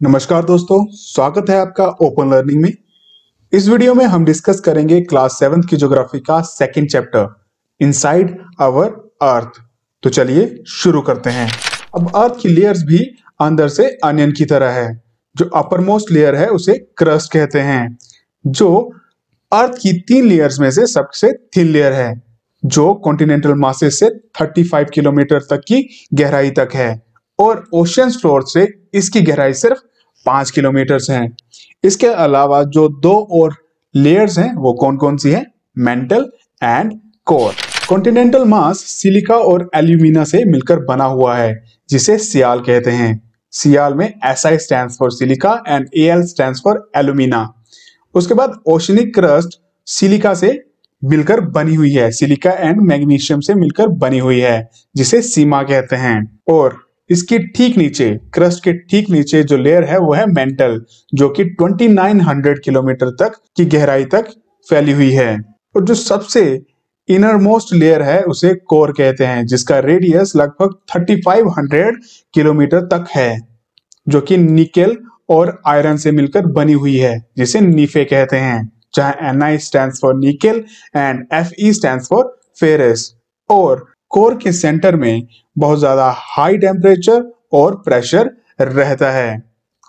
नमस्कार दोस्तों, स्वागत है आपका ओपन लर्निंग में। इस वीडियो में हम डिस्कस करेंगे क्लास 7th की ज्योग्राफी का second chapter inside our earth. तो चलिए शुरू करते हैं। अब अर्थ की लेयर्स भी अंदर से अनियन की तरह है। जो अपर मोस्ट लेयर है उसे क्रस्ट कहते हैं, जो अर्थ की 3 लेयर्स में से सबसे थिन लेयर है, जो कॉन्टिनेंटल मासेस से 35 किलोमीटर तक की गहराई तक है और ओशन फ्लोर से इसकी गहराई सिर्फ 5 किलोमीटर है। इसके अलावा जो 2 और लेयर्स हैं वो कौन कौन सी है? Mental and core. Continental mass silica और एल्यूमिना से मिलकर बना हुआ है, जिसे सियाल कहते हैं। सियाल में SI stands for silica and AL stands for alumina. उसके बाद ओशनिक क्रस्ट सिलिका से मिलकर बनी हुई है, सिलिका एंड मैग्नीशियम से मिलकर बनी हुई है, जिसे सीमा कहते हैं। और इसके ठीक नीचे, क्रस्ट के ठीक नीचे जो लेयर है वो है मेंटल, जो कि 2900 किलोमीटर तक की गहराई तक फैली हुई है। और जो सबसे इनर मोस्ट लेयर है उसे कोर कहते हैं, जिसका रेडियस लगभग 3500 किलोमीटर तक है, जो कि निकेल और आयरन से मिलकर बनी हुई है, जिसे नीफे कहते हैं, जहां Ni stands for nickel and Fe stands for ferrous. और कोर के सेंटर में बहुत ज्यादा हाई टेम्परेचर और प्रेशर रहता है।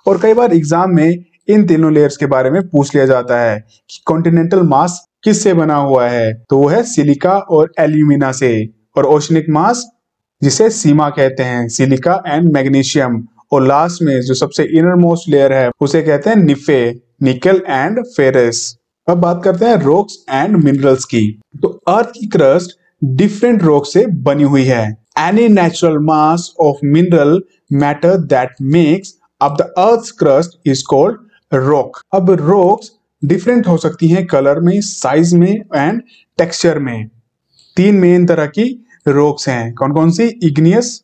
और कई बार एग्जाम में इन तीनों लेयर्स के बारे में पूछ लिया जाता है कि कॉन्टिनेंटल मास किससे बना हुआ है, तो वो है सिलिका और एल्यूमिना से। और ओशनिक मास, जिसे सीमा कहते हैं, सिलिका एंड मैग्नीशियम। और लास्ट में जो सबसे इनर मोस्ट लेयर है उसे कहते हैं निफे, निकेल एंड फेरस। अब बात करते हैं रॉक्स एंड मिनरल्स की। तो अर्थ की क्रस्ट डिफरेंट रॉक से बनी हुई है। Any natural mass of mineral matter that makes up the earth's crust is called rock. अब रॉक्स डिफरेंट हो सकती हैं कलर में, साइज में एंड टेक्सचर में। 3 मेन तरह की रॉक्स हैं। कौन कौन सी? Igneous,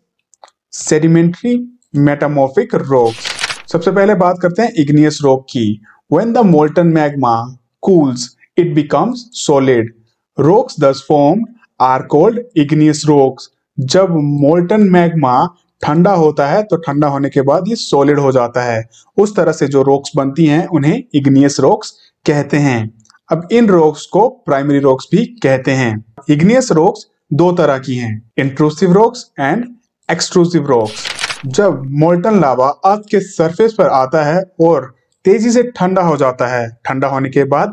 sedimentary, metamorphic rocks. सबसे पहले बात करते हैं इग्नियस रॉक की। When the molten magma cools, it becomes solid. Rocks thus formed are called igneous rocks. जब मोल्टन मैग्मा ठंडा होता है तो ठंडा होने के बाद ये सॉलिड हो जाता है। उस तरह से जो रॉक्स बनती हैं उन्हें इग्नियस रॉक्स कहते हैं। अब इन रॉक्स को प्राइमरी रॉक्स भी कहते हैं। इग्नियस रॉक्स 2 तरह की हैं, intrusive rocks and extrusive rocks. जब मोल्टन लावा अर्थ के सरफेस पर आता है और तेजी से ठंडा हो जाता है, ठंडा होने के बाद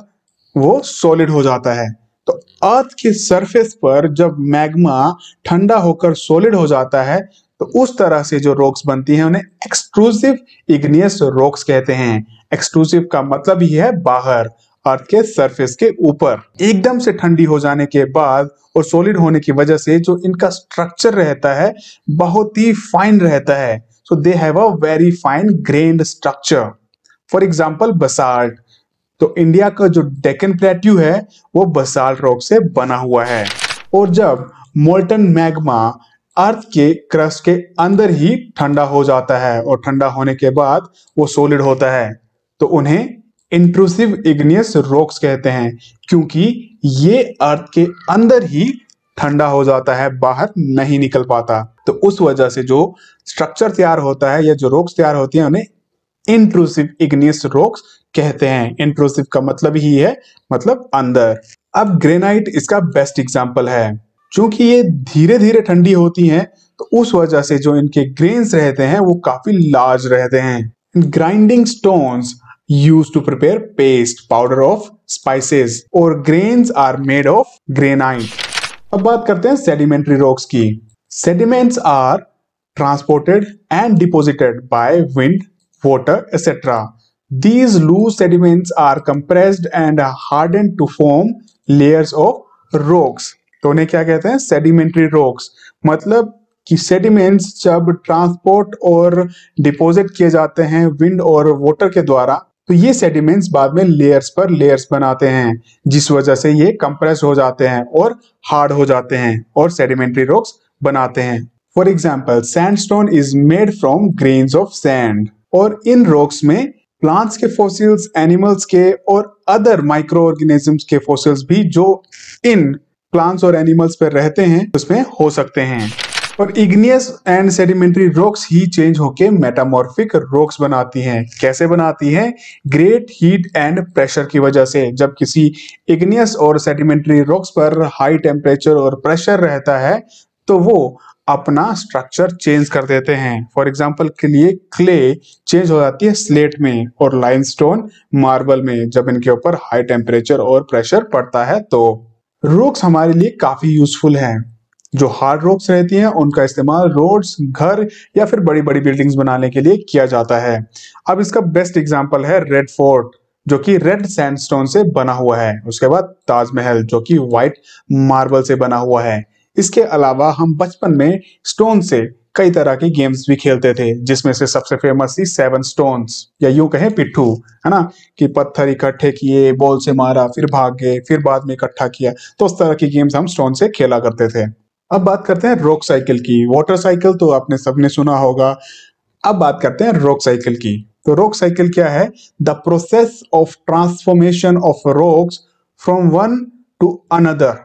वो सॉलिड हो जाता है। तो अर्थ के सरफेस पर जब मैग्मा ठंडा होकर सॉलिड हो जाता है तो उस तरह से जो रॉक्स बनती हैं उन्हें एक्सट्रूसिव इग्नियस रॉक्स कहते हैं। एक्सट्रूसिव का मतलब ही है बाहर, अर्थ के सरफेस के ऊपर। एकदम से ठंडी हो जाने के बाद और सॉलिड होने की वजह से जो इनका स्ट्रक्चर रहता है बहुत ही फाइन रहता है। So they have a very fine grained structure. For example basalt. तो इंडिया का जो डेक्कन प्लेट्यू है वो बसाल्ट रॉक से बना हुआ है। और जब मोल्टन मैग्मा अर्थ के क्रस्ट के अंदर ही ठंडा हो जाता है और ठंडा होने के बाद वो सॉलिड होता है तो उन्हें इंट्रूसिव इग्नियस रॉक्स कहते हैं, क्योंकि ये अर्थ के अंदर ही ठंडा हो जाता है, बाहर नहीं निकल पाता। तो उस वजह से जो स्ट्रक्चर तैयार होता है या जो रॉक्स तैयार होती हैं उन्हें इंट्रूसिव इग्नियस रॉक्स कहते हैं। इंट्रूसिव का मतलब ही है मतलब अंदर। अब ग्रेनाइट इसका बेस्ट एग्जांपल है। चूंकि ये धीरे धीरे ठंडी होती हैं तो उस वजह से जो इनके ग्रेन्स रहते हैं वो काफी लार्ज रहते हैं। Grinding stones used to prepare paste, powder of spices, और grains are made of granite. अब बात करते हैं सेडिमेंट्री रॉक्स की। Sediments are transported and deposited by wind, water, etc. These loose sediments are compressed and hardened to form layers of rocks. तो उन्हें क्या कहते हैं? Sedimentary rocks. मतलब कि सेडिमेंट्स जब ट्रांसपोर्ट और डिपॉजिट किए जाते हैं विंड और वाटर के द्वारा तो ये सेडिमेंट्स बाद में लेयर्स पर लेयर्स बनाते हैं, जिस वजह से ये कंप्रेस हो जाते हैं और हार्ड हो जाते हैं और सेडिमेंट्री रॉक्स बनाते हैं। For example, sandstone is made from grains of sand. और इन रॉक्स में प्लांट्स के फॉसिल्स, एनिमल्स के और अदर माइक्रो ऑर्गेनिजम्स के फॉसिल्स भी जो इन प्लांट्स और एनिमल्स पर रहते हैं उसमें हो सकते हैं। और igneous and sedimentary rocks he change होके मेटामॉर्फिक रॉक्स बनाती हैं। कैसे बनाती हैं? ग्रेट हीट एंड प्रेशर की वजह से। जब किसी इग्नियस और सेडिमेंट्री रॉक्स पर हाई टेम्परेचर और प्रेशर रहता है तो वो अपना स्ट्रक्चर चेंज कर देते हैं। फॉर एग्जाम्पल के लिए क्ले चेंज हो जाती है स्लेट में, और लाइमस्टोन मार्बल में, जब इनके ऊपर हाई टेम्परेचर और प्रेशर पड़ता है। तो रॉक्स हमारे लिए काफी यूजफुल हैं। जो हार्ड रॉक्स रहती हैं उनका इस्तेमाल रोड्स, घर या फिर बड़ी बड़ी बिल्डिंग्स बनाने के लिए किया जाता है। अब इसका बेस्ट एग्जांपल है रेड फोर्ट, जो कि रेड सैंडस्टोन से बना हुआ है। उसके बाद ताजमहल, जो कि व्हाइट मार्बल से बना हुआ है। इसके अलावा हम बचपन में स्टोन से कई तरह के गेम्स भी खेलते थे, जिसमें से सबसे फेमस थी सेवन स्टोन्स, या यूं कहें पिट्ठू, है ना, कि पत्थर इकट्ठे किए, बॉल से मारा, फिर भाग गए, फिर बाद में इकट्ठा किया। तो उस तरह की गेम्स हम स्टोन से खेला करते थे। अब बात करते हैं रॉक साइकिल की। वाटर साइकिल तो आपने सबने सुना होगा। अब बात करते हैं रॉक साइकिल की। तो रॉक साइकिल क्या है? The process of transformation of rocks from one two another.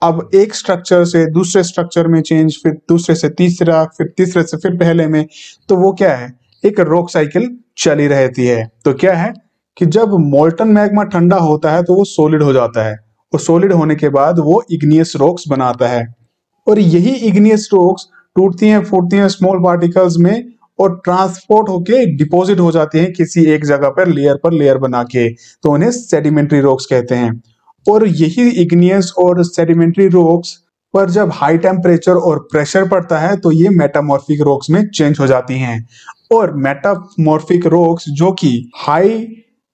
अब एक स्ट्रक्चर से दूसरे स्ट्रक्चर में चेंज, फिर दूसरे से तीसरा, फिर तीसरे से फिर पहले में। तो वो क्या है? एक रॉक साइकिल चली रहती है। तो क्या है कि जब मोल्टन मैग्मा ठंडा होता है तो वो सॉलिड हो जाता है, और सॉलिड होने के बाद वो इग्नियस रॉक्स बनाता है। और यही इग्नियस रॉक्स टूटती हैं, फूटती हैं स्मॉल पार्टिकल्स में, और ट्रांसपोर्ट होके डिपॉजिट हो जाती हैं किसी एक जगह पर लेयर बना के। तो उन्हें सेडिमेंट्री रॉक्स कहते हैं। और यही इग्नियस और सेडिमेंट्री रॉक्स पर जब हाई टेम्परेचर और प्रेशर पड़ता है तो ये मेटामॉर्फिक रॉक्स में चेंज हो जाती हैं। और मेटामॉर्फिक रॉक्स जो कि हाई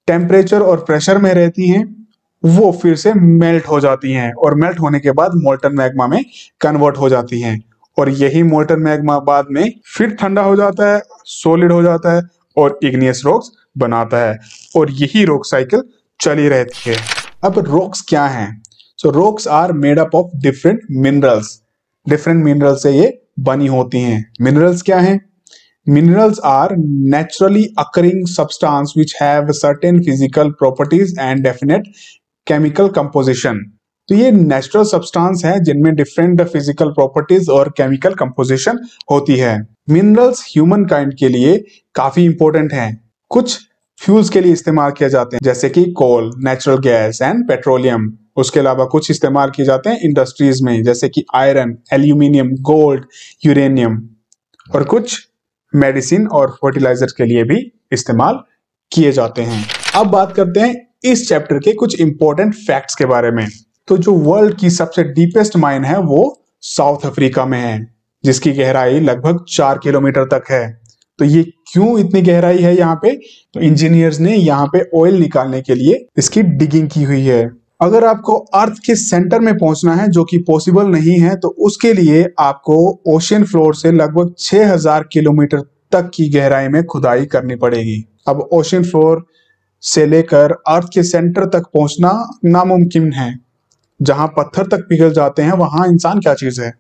टेम्परेचर और प्रेशर में रहती हैं, वो फिर से मेल्ट हो जाती हैं, और मेल्ट होने के बाद मोल्टन मैग्मा में कन्वर्ट हो जाती हैं। और यही मोल्टन मैग्मा बाद में फिर ठंडा हो जाता है, सॉलिड हो जाता है, और इग्नियस रॉक्स बनाता है। और यही रॉक साइकिल चली रहती है। अब रॉक्स क्या हैं? So rocks are made up of different minerals. Different mineral से ये बनी होती हैं। मिनरल्स क्या हैं? Minerals are naturally occurring substance which have certain physical properties and definite chemical composition. तो ये नेचुरल सब्सटेंस है जिनमें डिफरेंट फिजिकल प्रॉपर्टीज और केमिकल कंपोजिशन होती है। मिनरल्स ह्यूमन काइंड के लिए काफी इंपॉर्टेंट हैं। कुछ फ्यूल्स के लिए इस्तेमाल किए जाते हैं, जैसे कि कोल, नेचुरल गैस एंड पेट्रोलियम। उसके अलावा कुछ इस्तेमाल किए जाते हैं इंडस्ट्रीज में, जैसे कि आयरन, एल्यूमिनियम, गोल्ड, यूरेनियम। और कुछ मेडिसिन और फर्टिलाइजर के लिए भी इस्तेमाल किए जाते हैं। अब बात करते हैं इस चैप्टर के कुछ इंपॉर्टेंट फैक्ट्स के बारे में। तो जो वर्ल्ड की सबसे डीपेस्ट माइन है वो साउथ अफ्रीका में है, जिसकी गहराई लगभग 4 किलोमीटर तक है। तो ये क्यों इतनी गहराई है यहाँ पे? तो इंजीनियर्स ने यहाँ पे ऑयल निकालने के लिए इसकी डिगिंग की हुई है। अगर आपको अर्थ के सेंटर में पहुंचना है, जो कि पॉसिबल नहीं है, तो उसके लिए आपको ओशियन फ्लोर से लगभग 6000 किलोमीटर तक की गहराई में खुदाई करनी पड़ेगी। अब ओशियन फ्लोर से लेकर अर्थ के सेंटर तक पहुंचना नामुमकिन है। जहां पत्थर तक पिघल जाते हैं वहां इंसान क्या चीज है।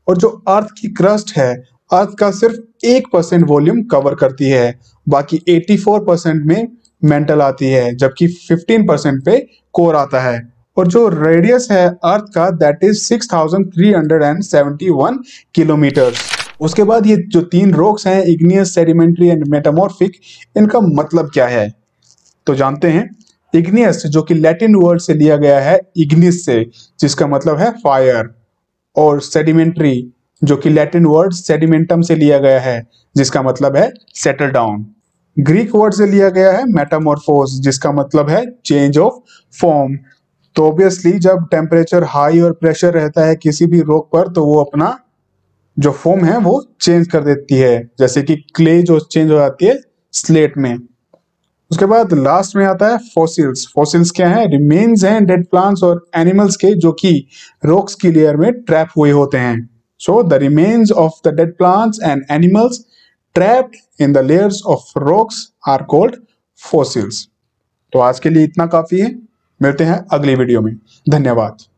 और जो अर्थ की क्रस्ट है, अर्थ का सिर्फ 1% वॉल्यूम कवर करती है, बाकी 84% में मेंटल आती है, जबकि 15% पे कोर आता है। और जो रेडियस है अर्थ का, दैट इज 6371 किलोमीटर। उसके बाद ये जो 3 रॉक्स हैं, इग्नियस, सेडिमेंट्री एंड मेटामॉर्फिक, इनका मतलब क्या है तो जानते हैं। इग्नियस जो कि लैटिन वर्ड से लिया गया है इग्निस से, जिसका मतलब है फायर। और सेडिमेंट्री जो कि लैटिन वर्ड सेडिमेंटम से लिया गया है, जिसका मतलब है सेटल डाउन। ग्रीक वर्ड से लिया गया है मेटामॉर्फोस, जिसका मतलब है चेंज ऑफ फॉर्म। तो ऑब्वियसली जब टेम्परेचर हाई और प्रेशर रहता है किसी भी रॉक पर, तो वो अपना जो फॉर्म है वो चेंज कर देती है, जैसे कि क्ले जो चेंज हो जाती है स्लेट में। उसके बाद लास्ट में आता है फॉसिल्स। फॉसिल्स क्या है? रिमेन्स हैं डेड प्लांट्स और एनिमल्स के, जो कि रॉक्स की लेयर में ट्रैप हुए होते हैं। So the remains of the dead plants and animals trapped in the layers of rocks are called fossils. तो आज के लिए इतना काफी है। मिलते हैं अगली वीडियो में। धन्यवाद।